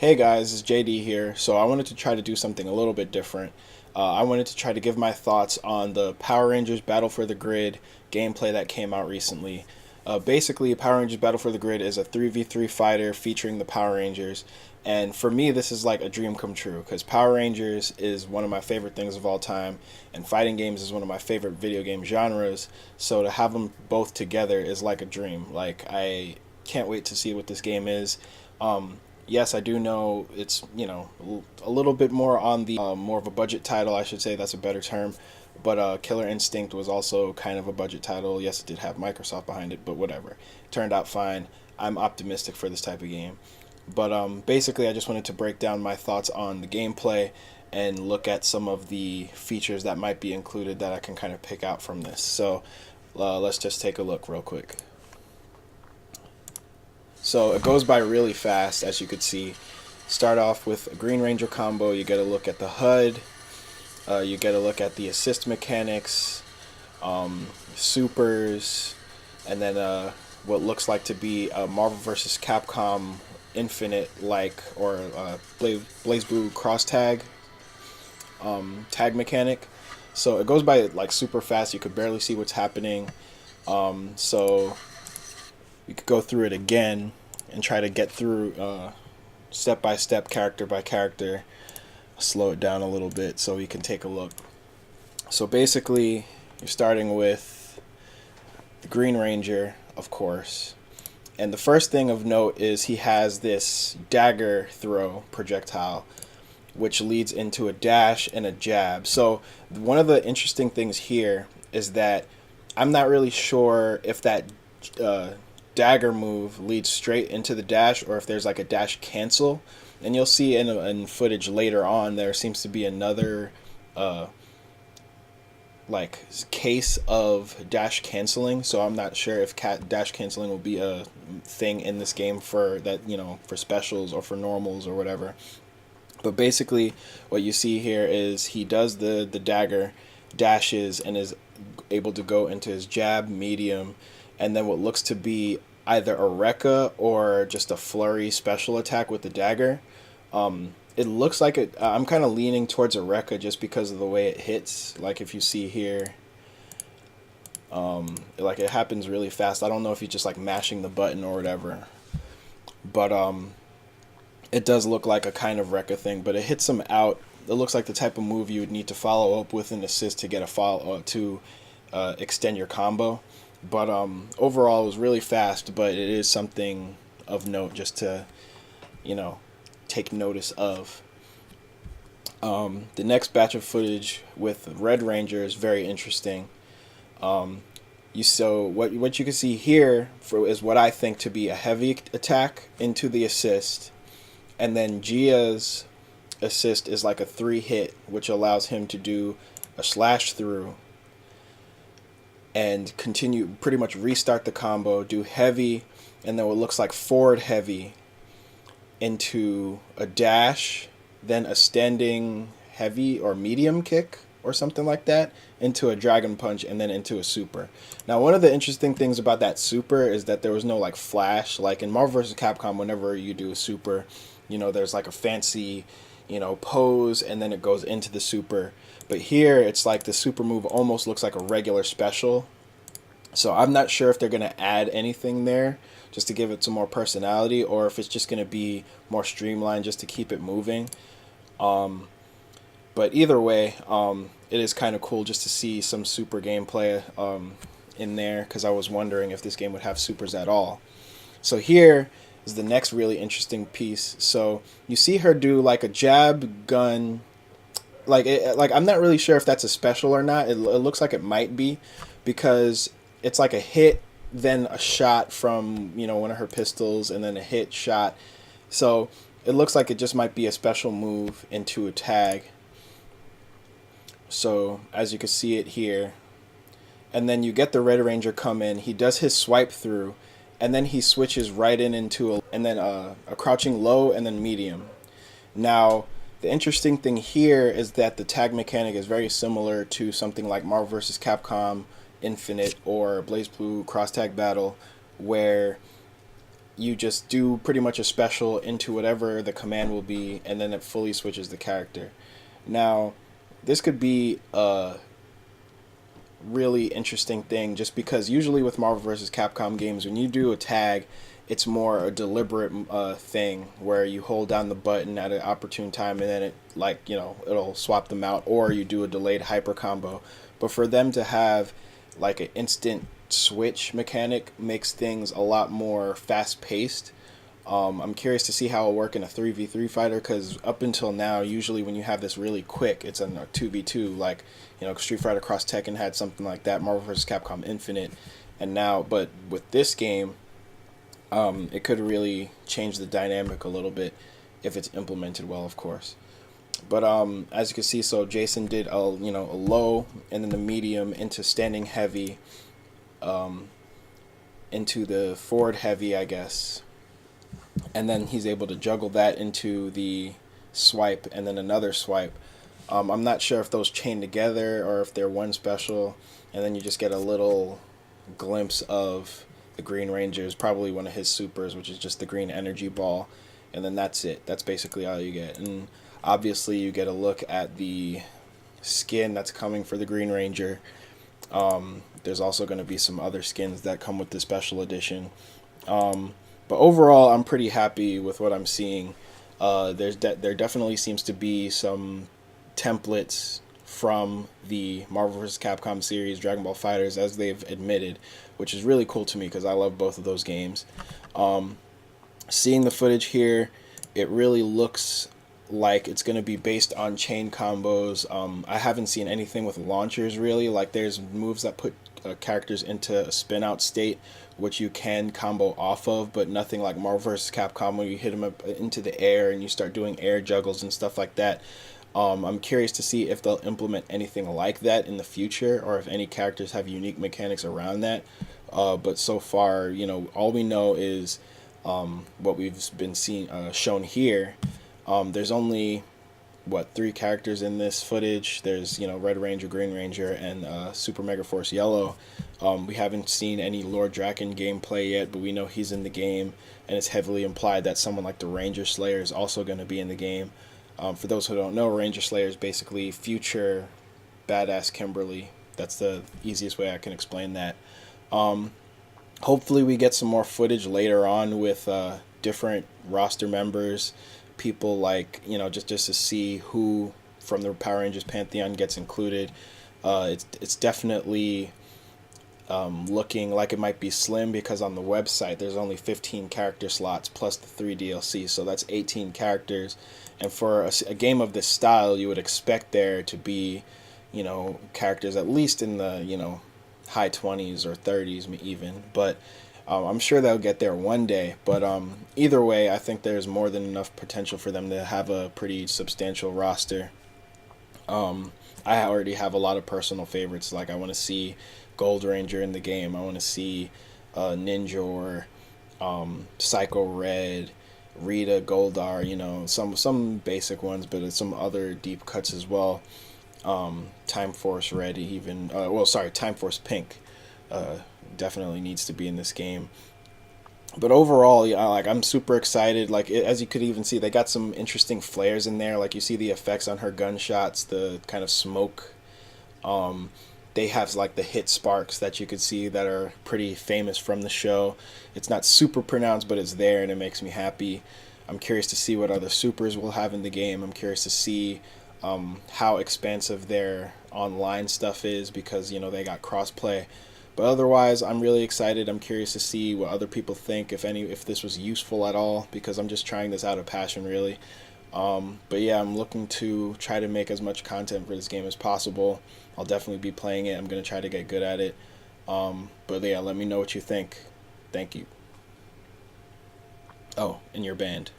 Hey guys, it's JD here. So I wanted to try to do something a little bit different. I wanted to try to give my thoughts on the Power Rangers Battle for the Grid gameplay that came out recently. Basically, Power Rangers Battle for the Grid is a 3v3 fighter featuring the Power Rangers. And for me, this is like a dream come true because Power Rangers is one of my favorite things of all time, and fighting games is one of my favorite video game genres. So to have them both together is like a dream. Like, I can't wait to see what this game is. Yes, I do know it's a little bit more on the more of a budget title, I should say. That's a better term. But Killer Instinct was also kind of a budget title. Yes, it did have Microsoft behind it, but whatever. It turned out fine. I'm optimistic for this type of game. But basically, I just wanted to break down my thoughts on the gameplay and look at some of the features that might be included that I can kind of pick out from this. So let's just take a look real quick. So it goes by really fast, as you could see. Start off with a Green Ranger combo. You get a look at the HUD. You get a look at the assist mechanics, supers, and then what looks like to be a Marvel vs. Capcom Infinite like or BlazBlue cross tag mechanic. So it goes by like super fast. You could barely see what's happening. So we could go through it again and try to get through step by step, character by character. Slow it down a little bit so we can take a look. So basically, you're starting with the Green Ranger, of course. And the first thing of note is he has this dagger throw projectile, which leads into a dash and a jab. So one of the interesting things here is that I'm not really sure if that dagger move leads straight into the dash or if there's like a dash cancel. And you'll see in footage later on there seems to be another like case of dash canceling. So I'm not sure if dash canceling will be a thing in this game for that, for specials or for normals or whatever. But basically what you see here is he does the dagger, dashes, and is able to go into his jab, medium, and then what looks to be either a Rekka or just a flurry special attack with the dagger. It looks like it. I'm kind of leaning towards a Rekka just because of the way it hits. Like if you see here, like it happens really fast. I don't know if he's just like mashing the button or whatever, but it does look like a kind of Rekka thing. But it hits him out. It looks like the type of move you would need to follow up with an assist to get a follow to extend your combo. But overall, it was really fast. But it is something of note just to, take notice of. The next batch of footage with Red Ranger is very interesting. What you can see here is what I think to be a heavy attack into the assist, and then Gia's assist is like a 3-hit, which allows him to do a slash through and continue pretty much restart the combo, do heavy, and then what looks like forward heavy into a dash, then a standing heavy or medium kick or something like that, into a dragon punch, and then into a super. Now, one of the interesting things about that super is that there was no like flash. Like in Marvel vs. Capcom, whenever you do a super, there's like a fancy, pose, and then it goes into the super. But here, it's like the super move almost looks like a regular special. So I'm not sure if they're going to add anything there just to give it some more personality, or if it's just going to be more streamlined just to keep it moving. But either way, it is kind of cool just to see some super gameplay in there, because I was wondering if this game would have supers at all. So here is the next really interesting piece. So you see her do like a jab gun. Like I'm not really sure if that's a special or not. It looks like it might be, because it's like a hit, then a shot from one of her pistols, and then a hit shot. So it looks like it just might be a special move into a tag. So as you can see it here, and then you get the Red Ranger come in. He does his swipe through, and then he switches right into a crouching low and then medium. Now, the interesting thing here is that the tag mechanic is very similar to something like Marvel vs. Capcom Infinite or BlazBlue Cross Tag Battle, where you just do pretty much a special into whatever the command will be, and then it fully switches the character. Now, this could be a really interesting thing just because usually with Marvel vs. Capcom games, when you do a tag, it's more a deliberate thing where you hold down the button at an opportune time and then it, like, it'll swap them out, or you do a delayed hyper combo. But for them to have like an instant switch mechanic makes things a lot more fast paced. I'm curious to see how it'll work in a 3v3 fighter, because up until now, usually when you have this really quick, it's in a 2v2. Like, Street Fighter Cross Tekken had something like that, Marvel vs. Capcom Infinite. And now, but with this game, it could really change the dynamic a little bit if it's implemented well, of course. But as you can see, so Jason did a low and then the medium into standing heavy, into the forward heavy, I guess, and then he's able to juggle that into the swipe and then another swipe. I'm not sure if those chain together or if they're one special, and then you just get a little glimpse of the Green Ranger's, probably one of his supers, which is just the green energy ball, and then that's it. That's basically all you get. And obviously you get a look at the skin that's coming for the Green Ranger. There's also going to be some other skins that come with the special edition. But overall, I'm pretty happy with what I'm seeing. There definitely seems to be some templates from the Marvel vs. Capcom series, Dragon Ball FighterZ, as they've admitted, which is really cool to me because I love both of those games. Seeing the footage here, it really looks like it's going to be based on chain combos. I haven't seen anything with launchers really. Like, there's moves that put characters into a spin out state, which you can combo off of, but nothing like Marvel vs. Capcom where you hit them up into the air and you start doing air juggles and stuff like that. I'm curious to see if they'll implement anything like that in the future, or if any characters have unique mechanics around that. But so far, all we know is what we've been seeing shown here. There's only three characters in this footage. There's Red Ranger, Green Ranger, and Super Mega Force Yellow. We haven't seen any Lord Draken gameplay yet, but we know he's in the game, and it's heavily implied that someone like the Ranger Slayer is also going to be in the game. For those who don't know, Ranger Slayer is basically future badass Kimberly. That's the easiest way I can explain that. Hopefully we get some more footage later on with different roster members, people like, just to see who from the Power Rangers Pantheon gets included. It's definitely looking like it might be slim, because on the website there's only 15 character slots plus the 3 DLC, so that's 18 characters. And for a game of this style, you would expect there to be, characters at least in the, high 20s or 30s even. But I'm sure they'll get there one day. But either way, I think there's more than enough potential for them to have a pretty substantial roster. I already have a lot of personal favorites. Like, I want to see Gold Ranger in the game. I want to see Ninja or Psycho Red, Rita, Goldar, some basic ones, but some other deep cuts as well. Time Force Red, even Time Force Pink definitely needs to be in this game. But overall, yeah, I'm super excited. Like, as you could even see, they got some interesting flares in there. Like, you see the effects on her gunshots, the kind of smoke. They have like the hit sparks that you could see that are pretty famous from the show. It's not super pronounced, but it's there and it makes me happy. I'm curious to see what other supers we'll have in the game. I'm curious to see how expansive their online stuff is, because they got crossplay. But otherwise, I'm really excited. I'm curious to see what other people think, if this was useful at all, because I'm just trying this out of passion, really. But yeah, I'm looking to try to make as much content for this game as possible. I'll definitely be playing it. I'm going to try to get good at it. But yeah, let me know what you think. Thank you. Oh, and your band.